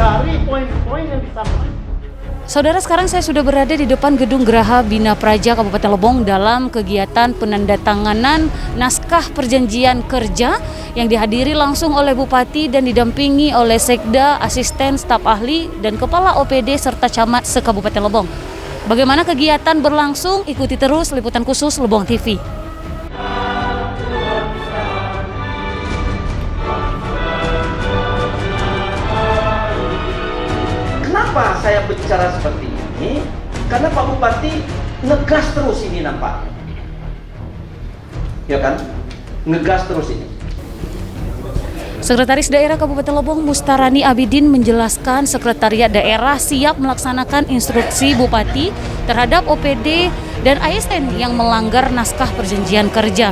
dari poin-poin yang disampaikan. Saudara, sekarang saya sudah berada di depan Gedung Geraha Bina Praja Kabupaten Lebong dalam kegiatan penandatanganan naskah perjanjian kerja yang dihadiri langsung oleh Bupati dan didampingi oleh Sekda, asisten staf ahli, dan Kepala OPD serta camat se-Kabupaten Lebong. Bagaimana kegiatan berlangsung? Ikuti terus liputan khusus Lebong TV. Kenapa saya bicara seperti ini? Karena Pak Bupati ngegas terus ini nampak. Ya kan? Ngegas terus ini. Sekretaris Daerah Kabupaten Lebong Mustarani Abidin menjelaskan Sekretariat Daerah siap melaksanakan instruksi Bupati terhadap OPD dan ASN yang melanggar naskah perjanjian kerja.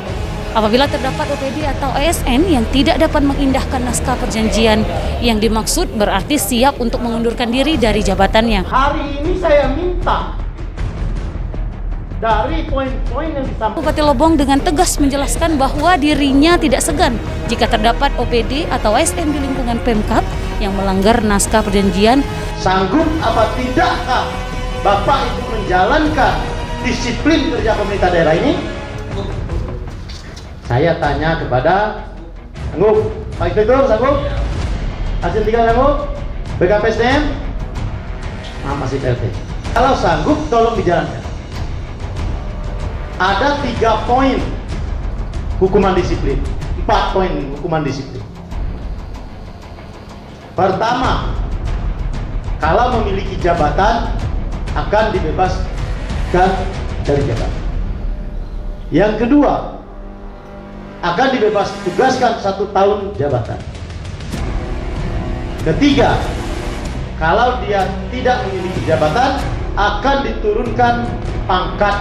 Apabila terdapat OPD atau ASN yang tidak dapat mengindahkan naskah perjanjian yang dimaksud, berarti siap untuk mengundurkan diri dari jabatannya. Hari ini saya minta dari poin-poin yang disampaikan. Bupati Lebong dengan tegas menjelaskan bahwa dirinya tidak segan jika terdapat OPD atau ASN di lingkungan Pemkab yang melanggar naskah perjanjian. Sanggup apa tidakkah Bapak Ibu menjalankan disiplin kerja pemerintah daerah ini? Saya tanya kepada sanggup, Pak Inspektur sanggup? Hasil 3 sanggup? BKP SDM? Masih PLT. Kalau sanggup tolong dijalankan. Ada 3 poin hukuman disiplin, 4 poin hukuman disiplin. Pertama, kalau memiliki jabatan akan dibebaskan dari jabatan. Yang kedua, akan dibebas tugaskan 1 tahun jabatan. Ketiga, kalau dia tidak memiliki jabatan akan diturunkan pangkat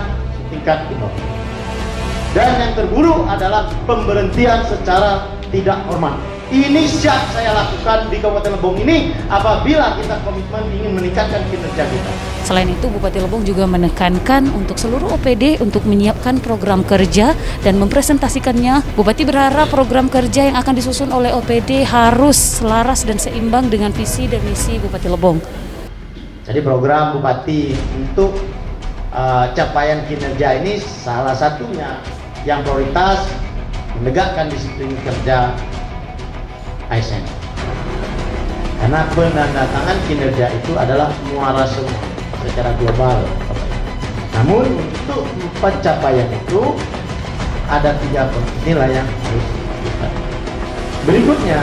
tingkat minor. Dan yang terburuk adalah pemberhentian secara tidak hormat. Ini siap saya lakukan di Kabupaten Lebong ini apabila kita komitmen ingin meningkatkan kinerja kita. Selain itu, Bupati Lebong juga menekankan untuk seluruh OPD untuk menyiapkan program kerja dan mempresentasikannya. Bupati berharap program kerja yang akan disusun oleh OPD harus selaras dan seimbang dengan visi dan misi Bupati Lebong. Jadi program Bupati untuk capaian kinerja ini salah satunya yang prioritas menegakkan disiplin kerja ASN. Karena penandatangan kinerja itu adalah muara semua secara global. Namun untuk pencapaian itu ada 3 nilai yang harus dilakukan. Berikutnya,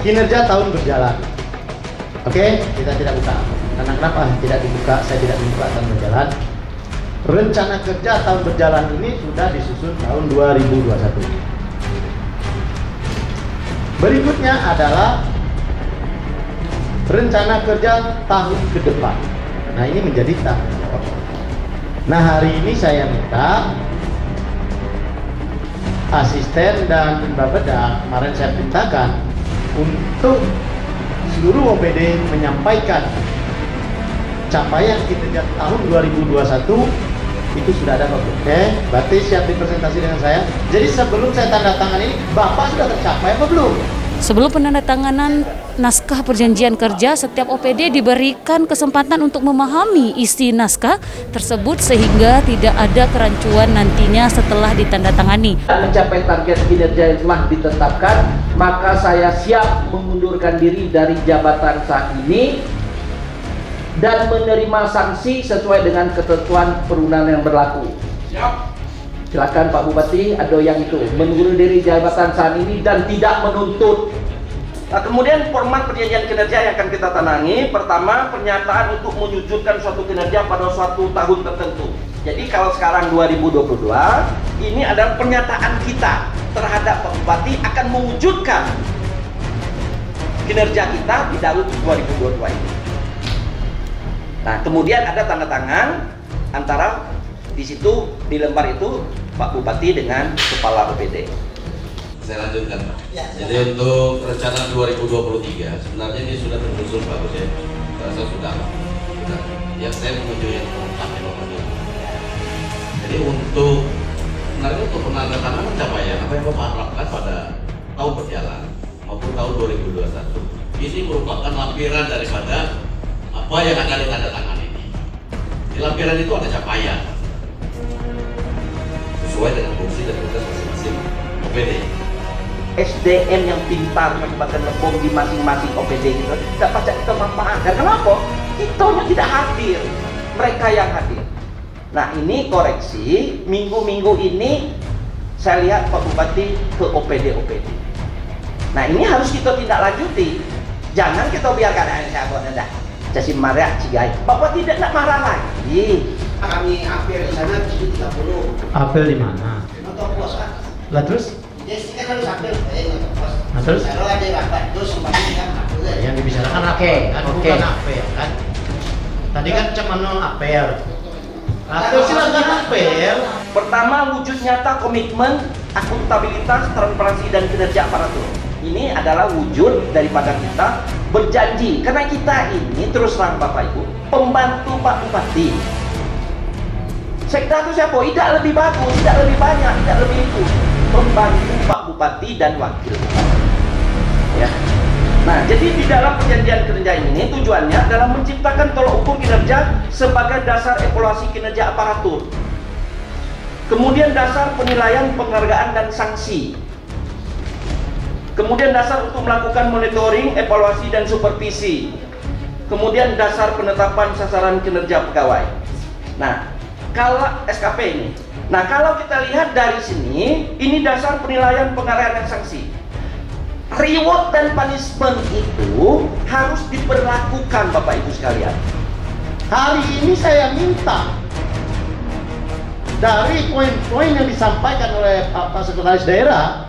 kinerja tahun berjalan. Oke, kita tidak buka. Karena kenapa tidak dibuka? Saya tidak membuka tahun berjalan. Rencana kerja tahun berjalan ini sudah disusun tahun 2021. Berikutnya adalah rencana kerja tahun ke depan. Nah, ini menjadi tahun. Nah, hari ini saya minta asisten dan Bapeda kemarin saya perintahkan untuk seluruh OPD menyampaikan capaian kinerja tahun 2021 itu sudah ada Pak. Oke, berarti siap dipresentasi dengan saya. Jadi sebelum saya tanda tangan ini, Bapak sudah tercapai apa belum? Sebelum penandatanganan naskah perjanjian kerja, setiap OPD diberikan kesempatan untuk memahami isi naskah tersebut sehingga tidak ada kerancuan nantinya setelah ditandatangani. Mencapai target kinerja yang telah ditetapkan, maka saya siap mengundurkan diri dari jabatan saat ini dan menerima sanksi sesuai dengan ketentuan perundang yang berlaku. Silakan Pak Bupati, ada yang itu mengundurkan diri jabatan saat ini dan tidak menuntut. Nah, kemudian format perjanjian kinerja yang akan kita tandangi, pertama pernyataan untuk mewujudkan suatu kinerja pada suatu tahun tertentu. Jadi kalau sekarang 2022, ini adalah pernyataan kita terhadap Pak Bupati akan mewujudkan kinerja kita di tahun 2022 ini. Nah, kemudian ada tanda tangan antara di situ, di lembar itu Pak Bupati dengan Kepala OPD. Saya lanjutkan, Pak. Ya, jadi untuk rencana 2023 sebenarnya ini sudah tersusun bagus ya. Saya sudah. Ya, saya menuju yang lengkap ya Bapak. Jadi sebenarnya untuk penandatanganan pencapaian apa yang Bapak lakukan pada tahun berjalan maupun tahun 2021. ini merupakan lampiran daripada apa yang ada di tanda tangan ini. Di lampiran itu ada capaian sesuai dengan fungsi dan tugas masing-masing OPD. SDM yang pintar Kabupaten Lebong di masing-masing OPD itu dapat kita manfaatkan. Kenapa? Kita tidak hadir, mereka yang hadir. Nah ini koreksi, minggu-minggu ini saya lihat Pak Bupati ke OPD. Nah ini harus kita tindak lanjuti. Jangan kita biarkan saya buat dah. Jadi marah cigai. Bapak tidak nak marah lagi. Kami apel di sana 30. Apel di mana? Nonton puasa. Lah terus? Jadi kan harus apel, nonton puasa. Nah, terus? Kalau ada rapat terus sumbangan kan apel. Yang dibicarakan apel kan, bukan apel kan? Tadi kan cuma apel. Atau silakan apel. Pertama, wujud nyata komitmen, akuntabilitas, transparansi dan kinerja aparatur. Ini adalah wujud daripada kita berjanji, karena kita ini terus terang Bapak Ibu pembantu Pak Bupati. Sekda itu siapa? Tidak lebih bagus, tidak lebih banyak, tidak lebih itu. Pembantu Pak Bupati dan wakil Bupati. Ya. Nah, jadi di dalam perjanjian kerja ini tujuannya adalah menciptakan tolok ukur kinerja sebagai dasar evaluasi kinerja aparatur. Kemudian dasar penilaian, penghargaan dan sanksi. Kemudian dasar untuk melakukan monitoring, evaluasi dan supervisi. Kemudian dasar penetapan sasaran kinerja pegawai. Nah, kalau SKP ini. Nah, kalau kita lihat dari sini, ini dasar penilaian, penghargaan dan sanksi. Reward dan punishment itu harus diberlakukan Bapak Ibu sekalian. Hari ini saya minta dari poin-poin yang disampaikan oleh Pak Sekretaris Daerah,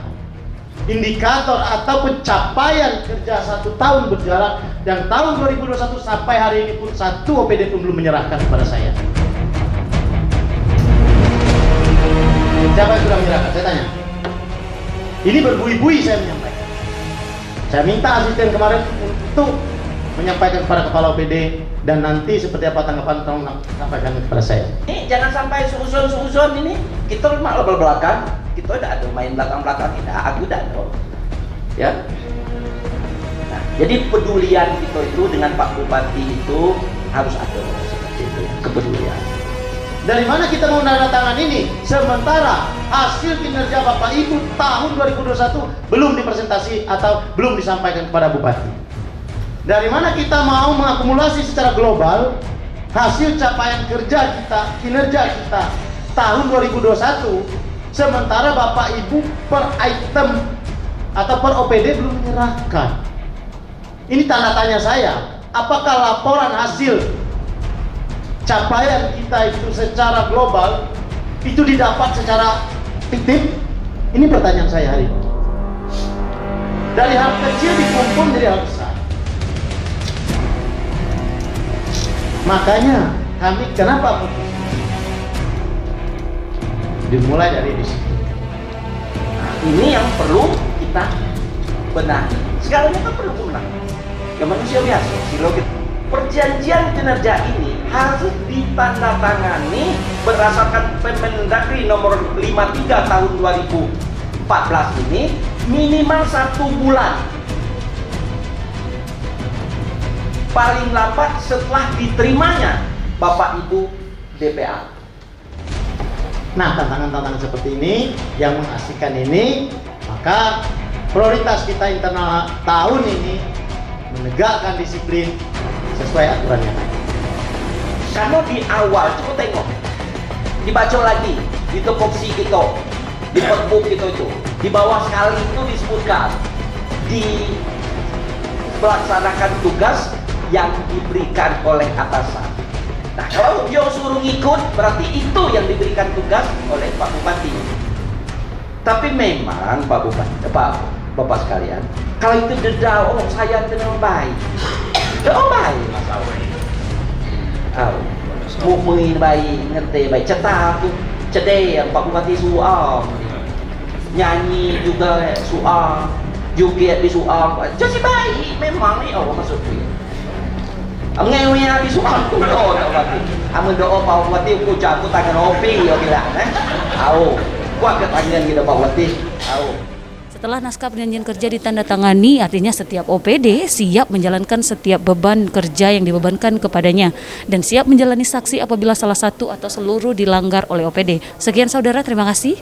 indikator atau pencapaian kerja 1 tahun berjalan dan tahun 2021 sampai hari ini pun 1 OPD pun belum menyerahkan kepada saya. Siapa yang sudah menyerahkan? Saya tanya. Ini berbui-bui saya menyampaikan. Saya minta asisten kemarin untuk menyampaikan kepada kepala OPD dan nanti seperti apa tanggapan tolong sampaikan kepada saya. Ini jangan sampai suuzon ini kita mak belakang. Kita tidak ada main belakang-belakang, tidak, aku tidak ada. Ya. Nah, jadi pedulian kita itu dengan Pak Bupati itu harus ada seperti itu, kepedulian. Dari mana kita mau menandatangan ini? Sementara hasil kinerja Bapak Ibu tahun 2021 belum dipresentasi atau belum disampaikan kepada Bupati. Dari mana kita mau mengakumulasi secara global hasil capaian kerja kita, kinerja kita tahun 2021, sementara Bapak Ibu per item atau per OPD belum menyerahkan. Ini tanda tanya saya, apakah laporan hasil capaian kita itu secara global itu didapat secara fiktif? Ini pertanyaan saya hari ini. Dari hal kecil dikumpul menjadi hal besar. Makanya kami kenapa putus? Dimulai dari di situ. Nah, ini yang perlu kita benahi. Segalanya kan perlu benahi. Ya manusia biasa. Perjanjian kinerja ini harus ditandatangani berdasarkan Permendagri nomor 53 tahun 2014 ini minimal 1 bulan. Paling lambat setelah diterimanya Bapak Ibu DPA. Nah, tantangan-tantangan seperti ini yang mengasihkan ini, maka prioritas kita internal tahun ini menegakkan disiplin sesuai aturan yang ada. Karena di awal coba tengok, dibaca lagi di topoksi kita, di perbup kita itu, di bawah sekali itu disebutkan di melaksanakan tugas yang diberikan oleh atasan. Nah, kalau dia suruh ngikut, berarti itu yang diberikan tugas oleh Pak Bupati. Tapi memang Pak Bupati, Bapak sekalian, kalau itu dedau, oh saya kenal baik. Oh baik, Mas Awe. Oh, mungkin baik, ngerti baik. Cetak tuh, cedek yang Pak Bupati suam. Nyanyi juga suam, joget di suam. Jadi baik, memang nih, oh maksudnya. Ngewe habis suam tu doa tak Bupati. Amun doa Pak Bupati aku jago tangan opi ya bilang, Au. Kuat ke tangan kita Pak Bupati. Au. Setelah naskah perjanjian kerja ditandatangani, artinya setiap OPD siap menjalankan setiap beban kerja yang dibebankan kepadanya dan siap menjalani saksi apabila salah satu atau seluruh dilanggar oleh OPD. Sekian saudara, terima kasih.